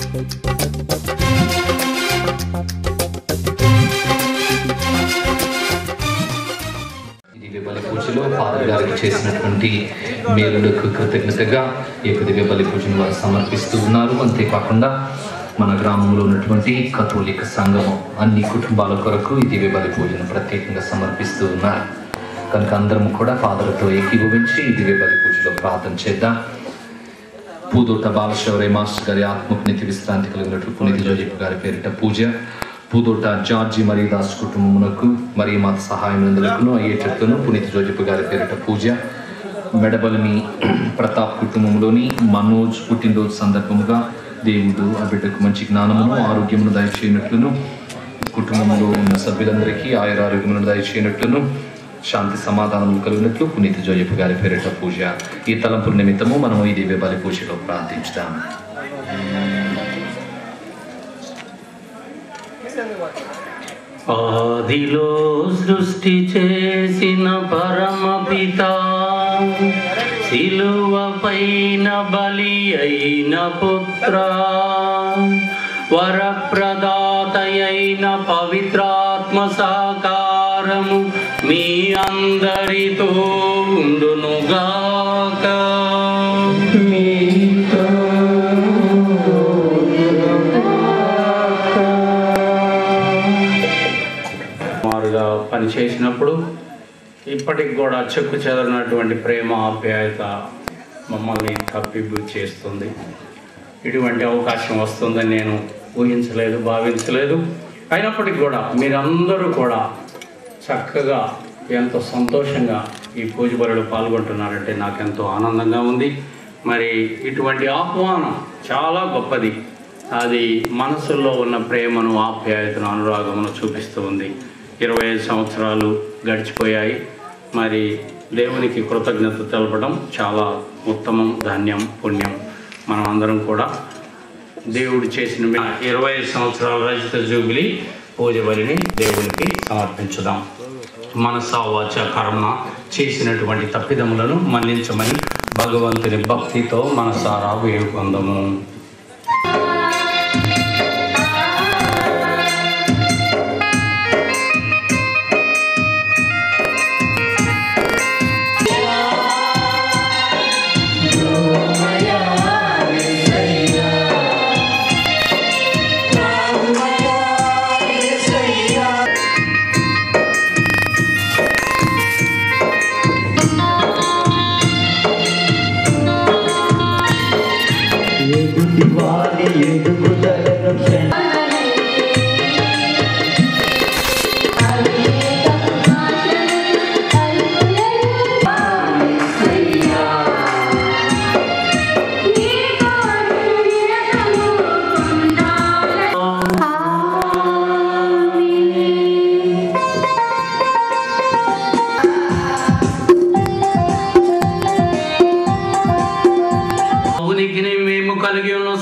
బలి పూజలో ఫాదర్ గారికి చేసినటువంటి మేలులకు కృతజ్ఞతగా ఈ దివ్య బలి పూజను వారు సమర్పిస్తూ ఉన్నారు. అంతేకాకుండా మన గ్రామంలో ఉన్నటువంటి కథోలిక సంఘము అన్ని కుటుంబాల కొరకు ఈ దివ్య బలి పూజను ప్రత్యేకంగా సమర్పిస్తూ ఉన్నారు. కనుక అందరం కూడా ఫాదర్తో ఏకీభవించి ఈ దివ్య బలి పూజలో ప్రార్థన చేద్దాం. పూదోట బాలశౌర్య మాస్టర్ గారి ఆత్మకు నిత్య విశ్రాంతి కలిగినట్లు పునీత జోజెఫ్ గారి పేరిట పూజ, పూదోట జార్జి మరియదాస్ కుటుంబమునకు మరియు మాత సహాయం నందులకును అయ్యేటట్లును పునీత జోజెఫ్ గారి పేరిట పూజ, మెడబలిని ప్రతాప్ కుటుంబంలోని మనోజ్ పుట్టినరోజు సందర్భముగా దేవుడు ఆ బిడ్డకు మంచి జ్ఞానమును ఆరోగ్యమును దయచేయనట్లును, కుటుంబంలో ఉన్న సభ్యులందరికీ ఆయురారోగ్యమును దయచేయనట్లును, శాంతి సమాధానము కలిగినట్లు పునీత జోజెఫ్ గారి పేరిట పూజ. ఈ తలంపుల నిమిత్తము మనము ఈ దివ్య బలి పూజలో ప్రార్థించుదాం. ఆదిలో సృష్టి చేసిన పరమపిత, సిలువ పైన బలి అయిన పుత్ర, వరప్రదాతయైన పవిత్రాత్మ సాకారము మీ అందరితో ఉండునుగాక. మారుగా పనిచేసినప్పుడు ఇప్పటికి కూడా చెక్కు చెదరినటువంటి ప్రేమ ఆప్యాయత మమ్మల్ని తప్పిబ్బు చేస్తుంది. ఇటువంటి అవకాశం వస్తుందని నేను ఊహించలేదు, భావించలేదు. అయినప్పటికీ కూడా మీరందరూ కూడా చక్కగా ఎంతో సంతోషంగా ఈ పూజ బలిలో పాల్గొంటున్నారంటే నాకెంతో ఆనందంగా ఉంది. మరి ఇటువంటి ఆహ్వానం చాలా గొప్పది. అది మనసులో ఉన్న ప్రేమను, ఆప్యాయతను, అనురాగమును చూపిస్తూ ఉంది. 25 సంవత్సరాలు గడిచిపోయాయి. మరి దేవునికి కృతజ్ఞత తెలపడం చాలా ఉత్తమం, ధన్యం, పుణ్యం. మనం అందరం కూడా దేవుడు చేసిన 25 సంవత్సరాల రజత జూబిలీ పూజ బలిని దేవునికి సమర్పించుదాం. మనస వాచ కర్మ చేసినటువంటి తప్పిదములను మన్నించమని భగవంతుని భక్తితో మనసారా వేడుకొందము.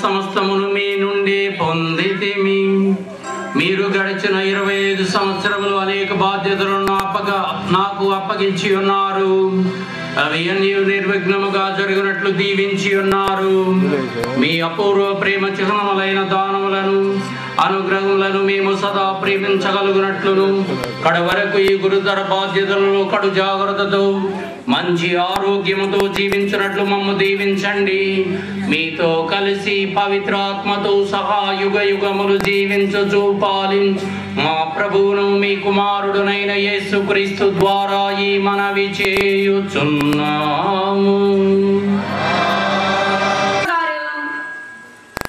సమస్తమును మీ నుండి పొందితిమి. మీరు గడిచిన 25 సంవత్సరములు అనేక బాధ్యతలను నాకు అప్పగించి ఉన్నారు. అవి అన్ని నిర్విఘ్నముగా జరిగినట్లు దీవించి ఉన్నారు. మీ అపూర్వ ప్రేమ చిహ్నములైన దానములను, అనుగ్రహములను మేము సదా ప్రేమించగలుగునట్లును, కడవరకు ఈ గురుతర బాధ్యతలలో కడు జాగ్రత్తతో మంచి ఆరోగ్యముతో జీవించినట్లు మమ్ము దీవించండి. మీతో కలిసి పవిత్రాత్మతో సహా యుగ యుగములు జీవించుచు పాలించు మా ప్రభువును మీ కుమారుడునైన యేసుక్రీస్తు ద్వారా ఈ మనవి చేయుచున్నాము.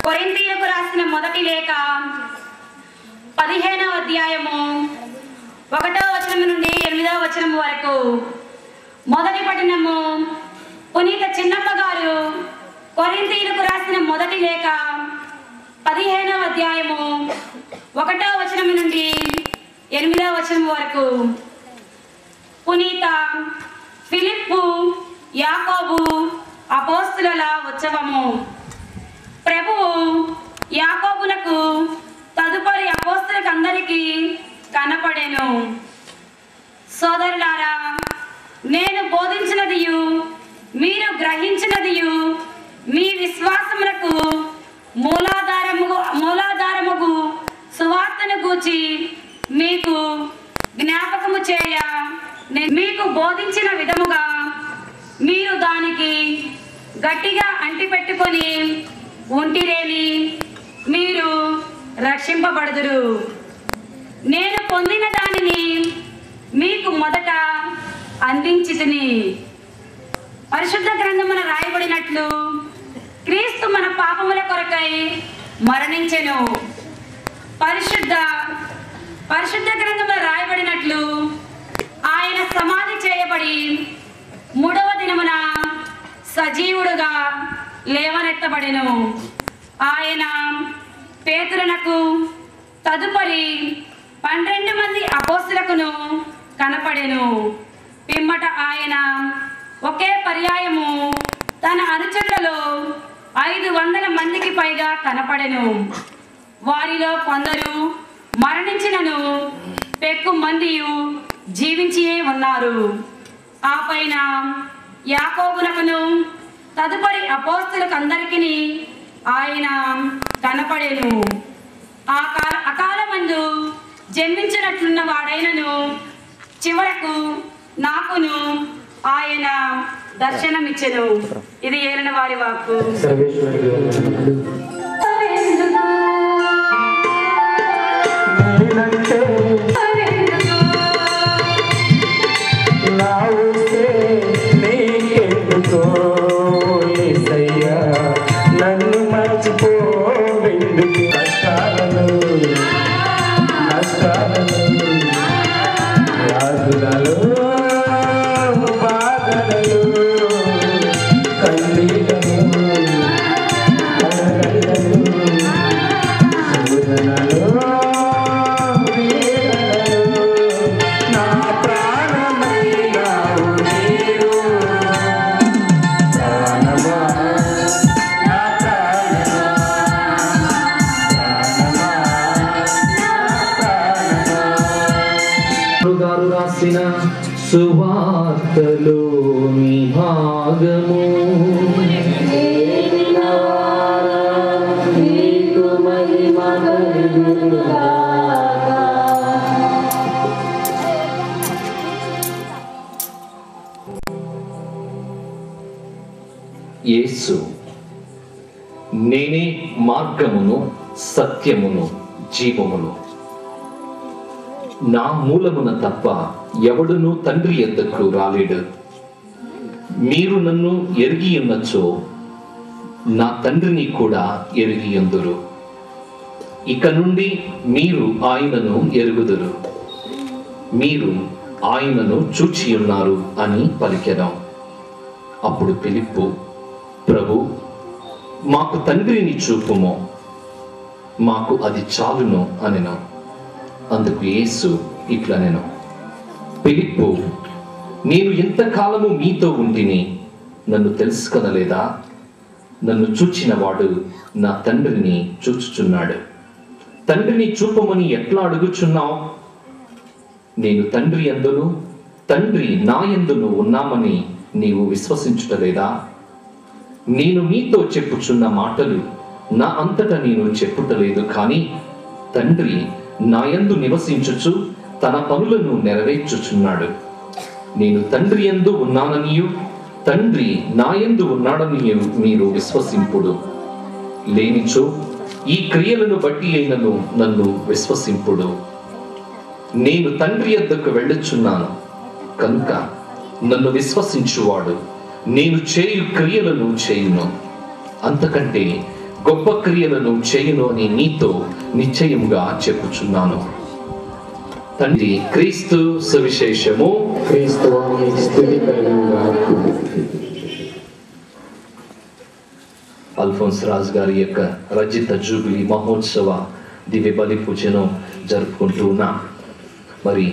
కొరింథీయులకు రాసిన మొదటి లేఖ 15వ అధ్యాయము 1వ వచనం నుండి 8వ వచనం వరకు. మొదటి పఠనము పునీత చిన్నప్ప గారు కొరింథీయులకు రాసిన మొదటి లేఖ 15వ అధ్యాయము 1వ వచనం నుండి 8వ వచనం వరకు. పునీత ఫిలిప్పు యాకోబు అపోస్తుల ఉత్సవము. ప్రభువు యాకోబునకు తదుపరి అపోస్తులకు అందరికీ కనపడెను. సోదరులారా, నేను బోధించినదియు మీరు గ్రహించినదియు మీ విశ్వాసములకు మూలాధారముగా గూర్చి మీకు జ్ఞాపకము చేయ మీకు బోధించిన విధముగా మీరు దానికి గట్టిగా అంటిపెట్టుకొని ఉంటిరేని మీరు రక్షింపబడుదురు. నేను పొందిన దానిని మీకు మొదట అందించితిని. పరిశుద్ధ గ్రంథమున రాయబడినట్లు క్రీస్తు మన పాపముల కొరకై మరణించెను. పరిశుద్ధ గ్రంథమున రాయబడినట్లు ఆయన సమాధి చేయబడి 3వ దినమున సజీవుడుగా లేవనెత్తబడెను. ఆయన పేతురునకు తదుపరి 12 మంది అపోస్తలుకును కనపడెను. పిమ్మట ఆయన ఒకే పర్యాయము తన అనుచరులలో 500 మందికి పైగా కనపడెను. వారిలో కొందరు మరణించినను పెక్కు మందియు జీవించియే ఉన్నారు. ఆ పైన యాకోబునకును తదుపరి అపోస్తలుకందరికీ ఆయన కనపడెను. అకాలమందు జన్మించినట్లున్న వాడైనను చివరకు నాకును ఆయన దర్శనమిచ్చెను. ఇది ఏలిన వారి వాక్కు. నన్ను మర్చిపోవెందుకు కష్టాలను వ్యాధులలో బాధలలో కన్నీళ్లను కలగలను శోధనలో వేదనలో నా ప్రాణమైనావు నీవు. ప్రాణమా నా గారు రాసిన సువార్తలోని భాగము. యేసు నేనే మార్గమును సత్యమును జీవమును, నా మూలమున తప్ప ఎవడును తండ్రి యొద్దకు రాలేడు. మీరు నన్ను ఎరిగి ఉన్నచో నా తండ్రిని కూడా ఎరిగి ఉందురు. ఇక నుండి మీరు ఆయనను ఎరుగుదురు, మీరు ఆయనను చూచి ఉన్నారు అని పలికెదాం. అప్పుడు ఫిలిప్పు, ప్రభు, మాకు తండ్రిని చూపుము, మాకు అది చాలును అనెను. అందుకు యేసు ఇట్లనెను, ఫిలిప్పు, నేను ఎంతకాలము మీతో ఉంటిని, నన్ను తెలుసుకొనలేదా? నన్ను చూచిన వాడు నా తండ్రిని చూచుచున్నాడు. తండ్రిని చూపమని ఎట్లా అడుగుచున్నావు? నేను తండ్రి యందును తండ్రి నా యందును ఉన్నామని నీవు విశ్వసించుటలేదా? నేను మీతో చెప్పుచున్న మాటలు నా అంతటా నేను చెప్పుటలేదు, కానీ తండ్రి నా యందు నివసించుచు తన పనులను నెరవేర్చుచున్నాడు. నేను తండ్రి యందు ఉన్నాననియు తండ్రి నా యందు ఉన్నాడనియు మీరు విశ్వసింపుడు. లేనిచో ఈ క్రియలను బట్టి అయినను నన్ను విశ్వసింపుడు. నేను తండ్రి యొద్దకు వెళ్ళుచున్నాను కనుక నన్ను విశ్వసించువాడు నేను చేయు క్రియలను చేయును, అంతకంటే గొప్ప క్రియలను చేయును అని నీతో నిశ్చయముగా చెప్పుచున్నాను. తండ్రి క్రీస్తు సువిశేషము. క్రీస్తువానికి స్తుతి కలుగుగాక. అల్ఫోన్స్ రాజు గారి యొక్క రజిత జూబిలీ మహోత్సవ దివ్య బలి పూజను జరుపుకుంటూ ఉన్నాం. మరి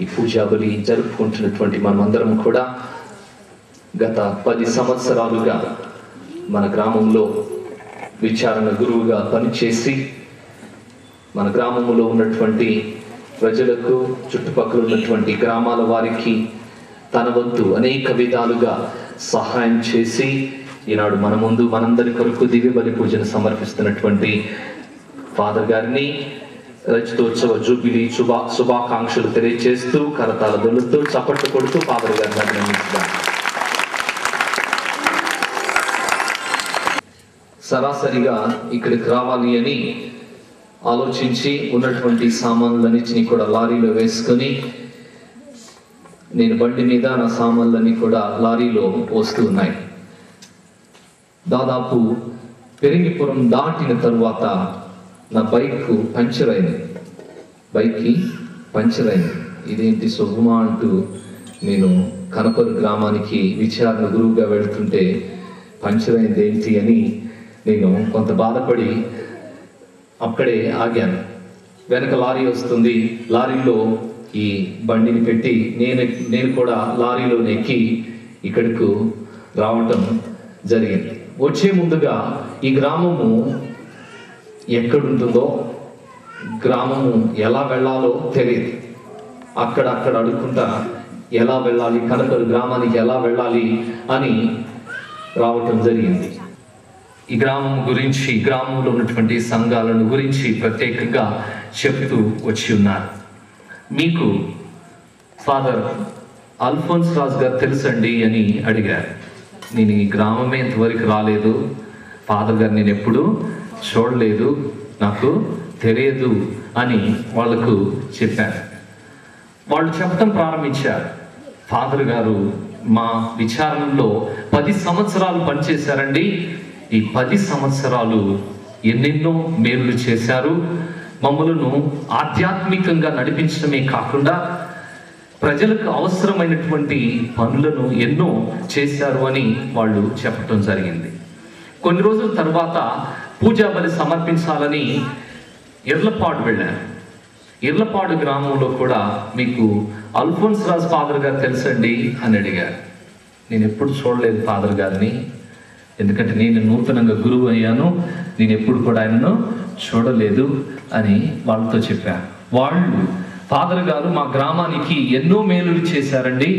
ఈ పూజా బలి జరుపుకుంటున్నటువంటి మనమందరం కూడా గత 10 సంవత్సరాలుగా మన గ్రామంలో విచారణ గురువుగా పనిచేసి మన గ్రామంలో ఉన్నటువంటి ప్రజలకు, చుట్టుపక్కల ఉన్నటువంటి గ్రామాల వారికి తన వంతు అనేక విధాలుగా సహాయం చేసి ఈనాడు మన ముందు మనందరి కొరకు దివ్య బలి పూజను సమర్పిస్తున్నటువంటి ఫాదర్ గారిని రజతోత్సవ జూబిలీ శుభాకాంక్షలు తెలియజేస్తూ కరతాల దొల్లుతూ చప్పట్లు కొడుతూ ఫాదర్ గారిని అభినందిస్తున్నాం. సరాసరిగా ఇక్కడికి రావాలి అని ఆలోచించి ఉన్నటువంటి సామాన్లన్నింటినీ కూడా లారీలో వేసుకొని నేను బండి మీద నా సామాన్లన్నీ కూడా లారీలో వస్తూ ఉన్నాయి. దాదాపు పెరింగిపురం దాటిన తరువాత నా బైక్ పంచర్ అయింది. బైక్కి పంచర్ అయింది. ఇదేంటి శుభమా అంటూ నేను కనపరు గ్రామానికి విచారణ గురువుగా వెళ్తుంటే పంచర్ అయింది ఏంటి అని నేను కొంత బాధపడి అక్కడే ఆగాను. వెనక లారీ వస్తుంది. లారీలో ఈ బండిని పెట్టి నేను కూడా లారీలో ఎక్కి ఇక్కడకు రావటం జరిగింది. వచ్చే ముందుగా ఈ గ్రామము ఎక్కడుంటుందో, గ్రామము ఎలా వెళ్ళాలో తెలియదు. అక్కడ అడుక్కుంటా ఎలా వెళ్ళాలి, కనకరు గ్రామానికి ఎలా వెళ్ళాలి అని రావటం జరిగింది. ఈ గ్రామం గురించి, గ్రామంలో ఉన్నటువంటి సంఘాలను గురించి ప్రత్యేకంగా చెప్తూ వచ్చి ఉన్నారు. మీకు ఫాదర్ అల్ఫోన్స్ రాజు గారు తెలుసండి అని అడిగారు. నేను ఈ గ్రామమే ఇంతవరకు రాలేదు, ఫాదర్ గారు నేను ఎప్పుడు చూడలేదు, నాకు తెలియదు అని వాళ్ళకు చెప్పారు. వాళ్ళు చెప్పడం ప్రారంభించారు. ఫాదర్ గారు మా విచారణలో 10 సంవత్సరాలు పనిచేశారండి. ఈ 10 సంవత్సరాలు ఎన్నెన్నో మేలులు చేశారు. మమ్మలను ఆధ్యాత్మికంగా నడిపించడమే కాకుండా ప్రజలకు అవసరమైనటువంటి పనులను ఎన్నో చేశారు అని వాళ్ళు చెప్పడం జరిగింది. కొన్ని రోజుల తర్వాత పూజా బలి సమర్పించాలని ఇర్లపాడు వెళ్ళాను. ఇర్లపాడు గ్రామంలో కూడా మీకు అల్ఫోన్స్ రాజ్ ఫాదర్ గారు తెలుసండి అని అడిగారు. నేను ఎప్పుడు చూడలేదు ఫాదర్ గారిని, ఎందుకంటే నేను నూతనంగా గురువు అయ్యాను, నేను ఎప్పుడు కూడా ఆయనను చూడలేదు అని వాళ్ళతో చెప్పాను. వాళ్ళు ఫాదర్ గారు మా గ్రామానికి ఎన్నో మేలులు చేశారండి,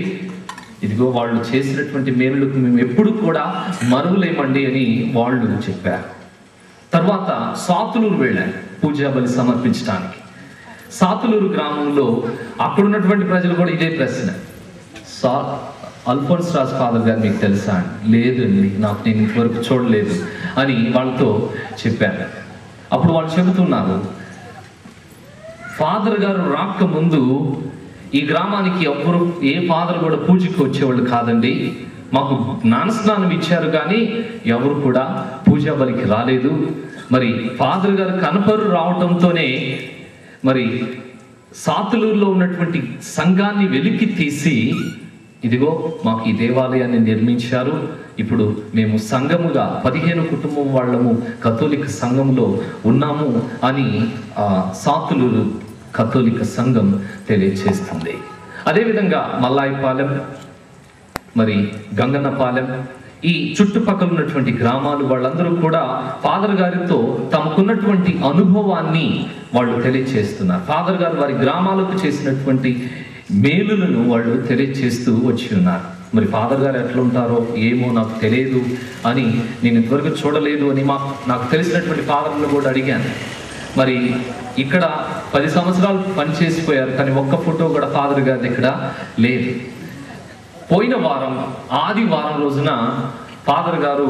ఇదిగో వాళ్ళు చేసినటువంటి మేలులకు మేము ఎప్పుడు కూడా మరువలేమండి అని వాళ్ళు చెప్పారు. తర్వాత సాతులూరు వెళ్ళాను పూజా బలి సమర్పించడానికి. సాతులూరు గ్రామంలో అక్కడున్నటువంటి ప్రజలు కూడా ఇదే ప్రశ్న, అల్ఫోన్స్ రాజ్ ఫాదర్ గారు మీకు తెలుసా? లేదండి, నేను ఇంతవరకు చూడలేదు అని వాళ్ళతో చెప్పాను. అప్పుడు వాళ్ళు చెబుతున్నారు, ఫాదర్ గారు రాకముందు ఈ గ్రామానికి ఎవరు ఏ ఫాదర్ కూడా పూజకి వచ్చేవాళ్ళు కాదండి, మాకు జ్ఞానస్నానం ఇచ్చారు కానీ ఎవరు కూడా పూజా బలికి రాలేదు. మరి ఫాదర్ గారు కనపరు రావడంతోనే మరి సాతులూరులో ఉన్నటువంటి సంఘాన్ని వెలికి తీసి ఇదిగో మాకు ఈ దేవాలయాన్ని నిర్మించారు, ఇప్పుడు మేము సంఘముగా 15 కుటుంబం వాళ్ళము కథోలిక సంఘంలో ఉన్నాము అని సాతులూరు కథోలిక సంఘం తెలియజేస్తుంది. అదేవిధంగా మల్లాయిపాలెం, మరి గంగన్నపాలెం, ఈ చుట్టుపక్కల ఉన్నటువంటి గ్రామాలు వాళ్ళందరూ కూడా ఫాదర్ గారితో తమకున్నటువంటి అనుభవాన్ని వాళ్ళు తెలియజేస్తున్నారు. ఫాదర్ గారు వారి గ్రామాలకు చేసినటువంటి మేలులను వాళ్ళు తెలియజేస్తూ వచ్చి ఉన్నారు. మరి ఫాదర్ గారు ఎట్లా ఉంటారో ఏమో నాకు తెలియదు అని, నేను ఇంతవరకు చూడలేదు అని నాకు తెలిసినటువంటి ఫాదర్లను కూడా అడిగాను. మరి ఇక్కడ 10 సంవత్సరాలు పనిచేసిపోయారు కానీ ఒక్క ఫోటో కూడా ఫాదర్ గారి ఇక్కడ లేదు. పోయిన వారం ఆదివారం రోజున ఫాదర్ గారు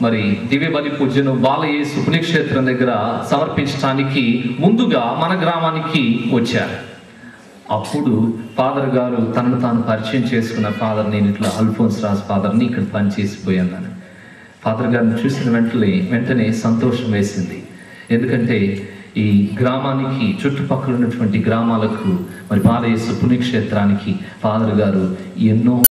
మరి దివ్య బలి పూజను బాలయేసు పుణ్యక్షేత్రం దగ్గర సమర్పించడానికి ముందుగా మన గ్రామానికి వచ్చారు. అప్పుడు ఫాదర్ గారు తనను తాను పరిచయం చేసుకున్న, ఫాదర్ నేను ఇట్లా అల్ఫోన్స్ రాజ్ ఫాదర్ని ఇక్కడ పనిచేసిపోయాను. ఫాదర్ గారిని చూసిన వెంటనే సంతోషం వేసింది. ఎందుకంటే ఈ గ్రామానికి చుట్టుపక్కల ఉన్నటువంటి గ్రామాలకు మరి బాలయేసు పుణ్యక్షేత్రానికి ఫాదర్ గారు ఎన్నో